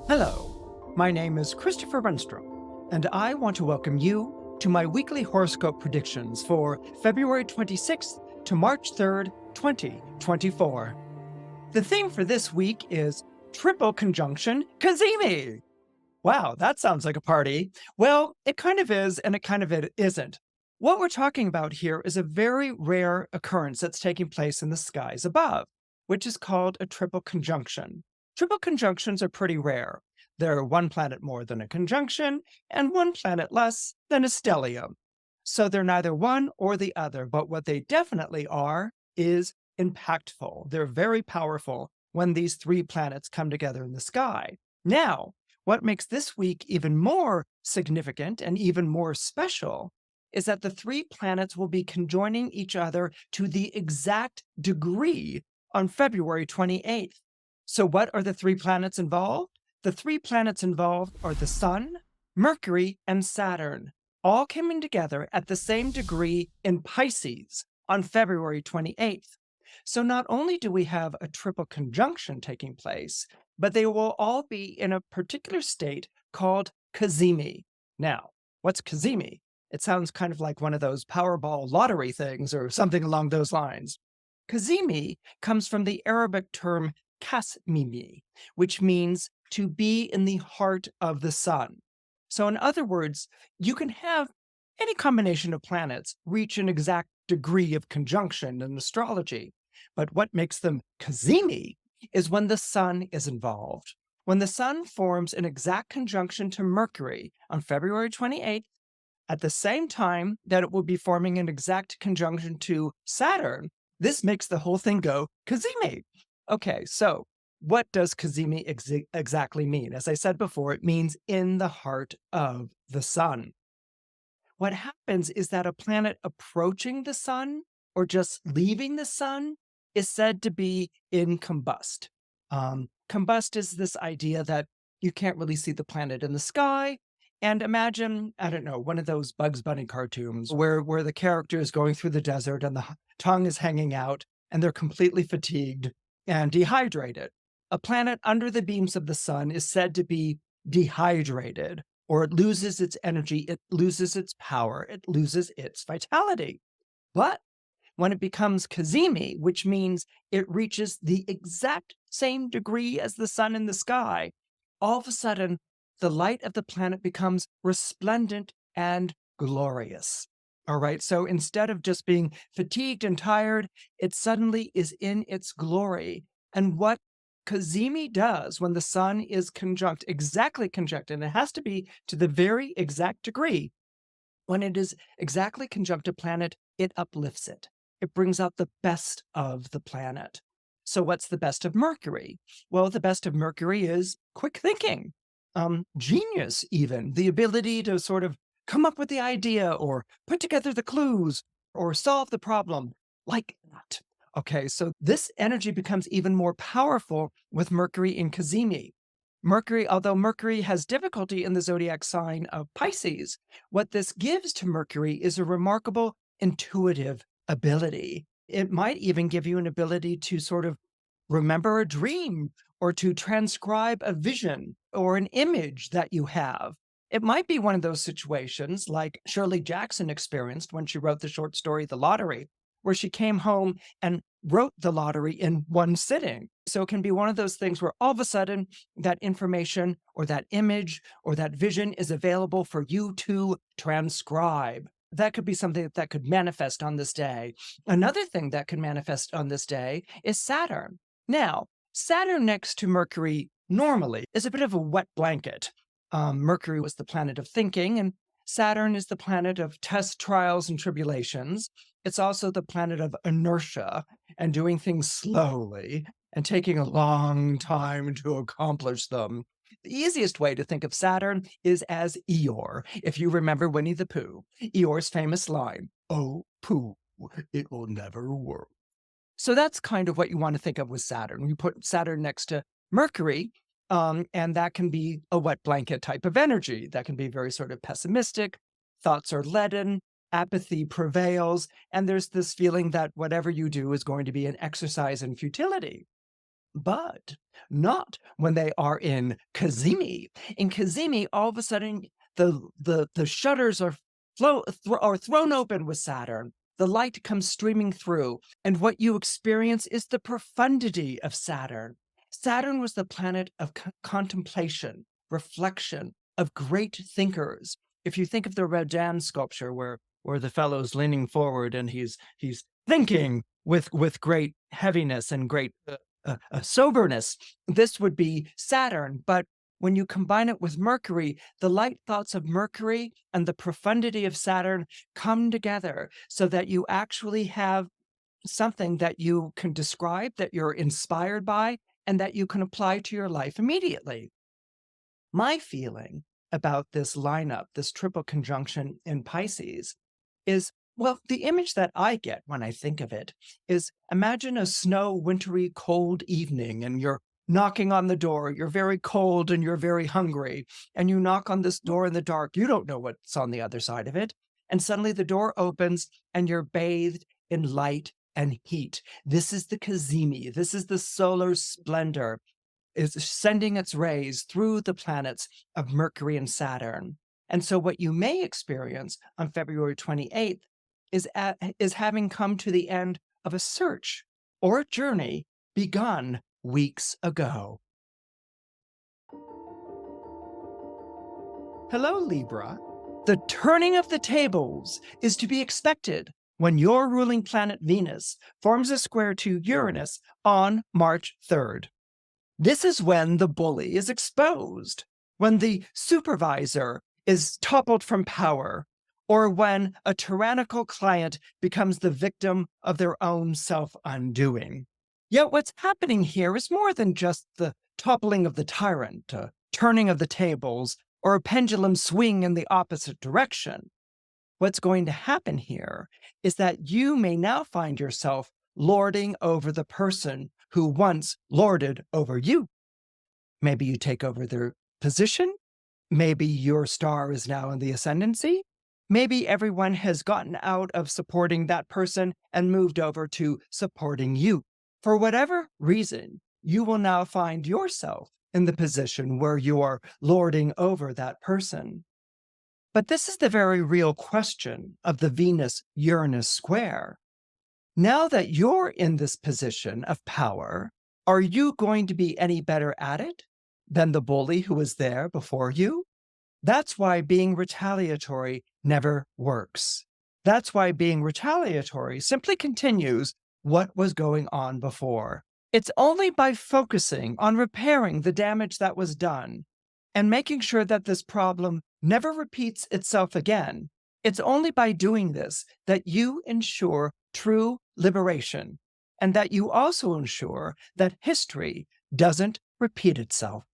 Hello, my name is Christopher Renstrom, and I want to welcome you to my weekly horoscope predictions for February 26th to March 3rd, 2024. The theme for this week is Triple Conjunction Cazimi. Wow, that sounds like a party. Well, it kind of is, and it kind of isn't. What we're talking about here is a very rare occurrence that's taking place in the skies above, which is called a triple conjunction. Triple conjunctions are pretty rare. They're one planet more than a conjunction, and one planet less than a stellium. So they're neither one or the other, but what they definitely are is impactful. They're very powerful when these three planets come together in the sky. Now, what makes this week even more significant and even more special is that the three planets will be conjoining each other to the exact degree on February 28th. So, what are the three planets involved? The three planets involved are the Sun, Mercury, and Saturn, all coming together at the same degree in Pisces on February 28th. So, not only do we have a triple conjunction taking place, but they will all be in a particular state called Cazimi. Now, what's Cazimi? It sounds kind of like one of those Powerball lottery things or something along those lines. Cazimi comes from the Arabic term kasmimi, which means to be in the heart of the sun. So, in other words, you can have any combination of planets reach an exact degree of conjunction in astrology. But what makes them Cazimi is when the sun is involved. When the sun forms an exact conjunction to Mercury on February 28th, at the same time that it will be forming an exact conjunction to Saturn, this makes the whole thing go Cazimi. Okay, so what does Cazimi exactly mean? As I said before, it means in the heart of the sun. What happens is that a planet approaching the sun or just leaving the sun is said to be in combust. Combust is this idea that you can't really see the planet in the sky. And imagine, I don't know, one of those Bugs Bunny cartoons where the character is going through the desert and the tongue is hanging out and they're completely fatigued and dehydrated. A planet under the beams of the sun is said to be dehydrated, or it loses its energy, it loses its power, it loses its vitality. But when it becomes Cazimi, which means it reaches the exact same degree as the sun in the sky, all of a sudden, the light of the planet becomes resplendent and glorious. All right, so instead of just being fatigued and tired, it suddenly is in its glory. And what Cazimi does when the sun is exactly conjunct, and it has to be to the very exact degree, when it is exactly conjunct a planet, it uplifts it. It brings out the best of the planet. So, what's the best of Mercury? Well, the best of Mercury is quick thinking, genius, even the ability to sort of come up with the idea or put together the clues or solve the problem like that. Okay, so this energy becomes even more powerful with Mercury in Cazimi. Mercury, although Mercury has difficulty in the zodiac sign of Pisces, what this gives to Mercury is a remarkable intuitive ability. It might even give you an ability to sort of remember a dream or to transcribe a vision or an image that you have. It might be one of those situations like Shirley Jackson experienced when she wrote the short story The Lottery, where she came home and wrote the lottery in one sitting. So it can be one of those things where all of a sudden that information or that image or that vision is available for you to transcribe. That could be something that could manifest on this day. Another thing that could manifest on this day is Saturn. Now, Saturn next to Mercury normally is a bit of a wet blanket. Mercury was the planet of thinking, and Saturn is the planet of tests, trials, and tribulations. It's also the planet of inertia and doing things slowly and taking a long time to accomplish them. The easiest way to think of Saturn is as Eeyore, if you remember Winnie the Pooh. Eeyore's famous line, "Oh, Pooh, it will never work." So that's kind of what you want to think of with Saturn. You put Saturn next to Mercury, and that can be a wet blanket type of energy. That can be very sort of pessimistic. Thoughts are leaden, apathy prevails, and there's this feeling that whatever you do is going to be an exercise in futility. but not when they are in Cazimi. In Cazimi, all of a sudden, the shutters are thrown open with Saturn. The light comes streaming through, and what you experience is the profundity of Saturn. Saturn was the planet of contemplation, reflection, of great thinkers. If you think of the Rodin sculpture, where the fellow's leaning forward and he's thinking with great heaviness and great soberness, this would be Saturn. But when you combine it with Mercury, the light thoughts of Mercury and the profundity of Saturn come together so that you actually have something that you can describe, that you're inspired by, and that you can apply to your life immediately. My feeling about this lineup, this triple conjunction in Pisces, is, well, the image that I get when I think of it is, imagine a snow, wintry, cold evening, and you're knocking on the door. You're very cold and you're very hungry, and you knock on this door in the dark. You don't know what's on the other side of it. And suddenly the door opens and you're bathed in light and heat. This is the Cazimi. This is the solar splendor, is sending its rays through the planets of Mercury and Saturn. And so what you may experience on February 28th is having come to the end of a search or a journey begun weeks ago. Hello, Libra. The turning of the tables is to be expected when your ruling planet Venus forms a square to Uranus on March 3rd. This is when the bully is exposed, when the supervisor is toppled from power, or when a tyrannical client becomes the victim of their own self-undoing. Yet what's happening here is more than just the toppling of the tyrant, a turning of the tables, or a pendulum swing in the opposite direction. What's going to happen here is that you may now find yourself lording over the person who once lorded over you. Maybe you take over their position. Maybe your star is now in the ascendancy. Maybe everyone has gotten out of supporting that person and moved over to supporting you. For whatever reason, you will now find yourself in the position where you are lording over that person. But this is the very real question of the Venus-Uranus square. Now that you're in this position of power, are you going to be any better at it than the bully who was there before you? That's why being retaliatory never works. That's why being retaliatory simply continues what was going on before. It's only by focusing on repairing the damage that was done and making sure that this problem never repeats itself again. It's only by doing this that you ensure true liberation, and that you also ensure that history doesn't repeat itself.